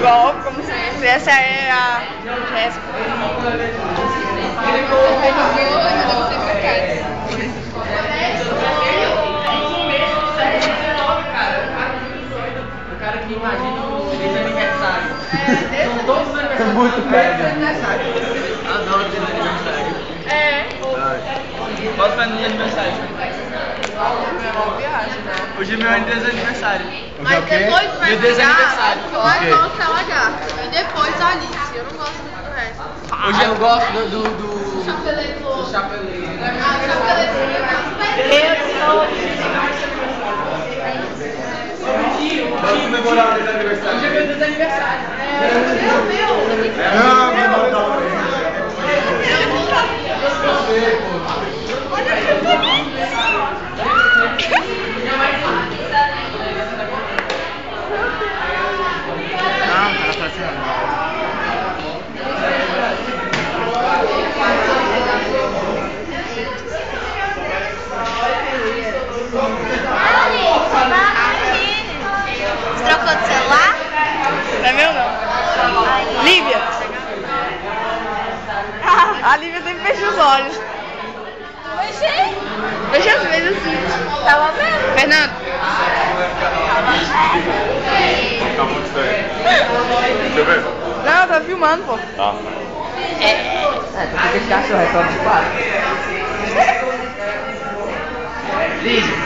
Igual, como sempre. Essa é a Jéssica. O cara que imagina esse aniversário. São todos os aniversários. Muito perto. Adoro ter aniversário. É. Posso fazer no aniversário? Hoje é meu aniversário. Mas depois vai Meu Deus, é aniversário. Eu gosto da lagarta. E depois a Alice. Eu não gosto muito do resto. Hoje eu gosto do Chapeleiro. do chapeleiro. Ah, Vamos comemorar o aniversário. Hoje é meu Deus aniversário. Você trocou de celular? Não é meu, não. Lívia. A Lívia sempre fecha os olhos. Fechei. Fecha as vezes assim. Tava vendo? Fernando. Tá muito estranho. Deixa eu ver. Não, tá filmando, pô. Tá. Tu fica de cachorro, é só de quatro. Lígia.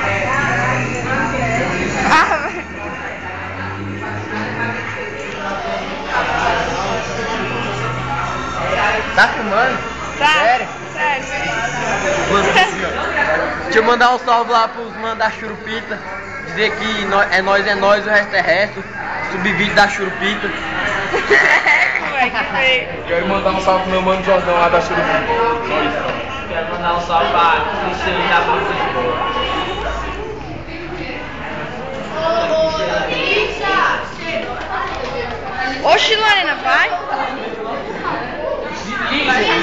Tá filmando? Tá. Sério? Sério. Deixa eu mandar um salve lá pros manos da Churupita. Dizer que é nós, o resto é resto. Sub-20 da Churupita. Moleque, feio. Quero mandar um salve pro meu mano Jordão lá da Churupita. Só isso. Quero mandar um salve pra Cristiane da Bolsa de Boa. Oxi, Lorena, vai?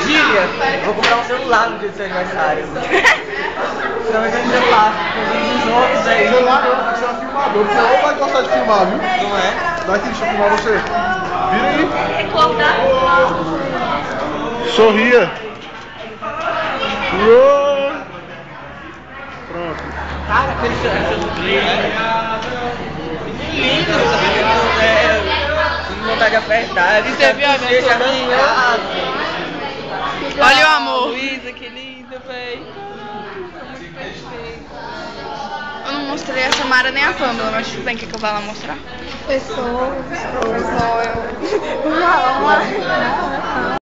Gília, vou comprar um celular no dia do seu aniversário. Você vai ganhar um celular. Os outros aí. Celular não, tem que ser um filmador. Você não vai gostar de filmar, viu? Não é? Daqui, deixa eu filmar você. Vira aí. Recordar. Sorria. Uou. Pronto. Cara, aquele seu lindo. Com vontade de apertar. E você viu a minha Deixa sobrinha? arranhado. Olha o amor. Luísa, que linda, véi. Eu não mostrei a Samara nem a Pamela, mas tudo bem, quer que eu vá lá mostrar? Pessoa, eu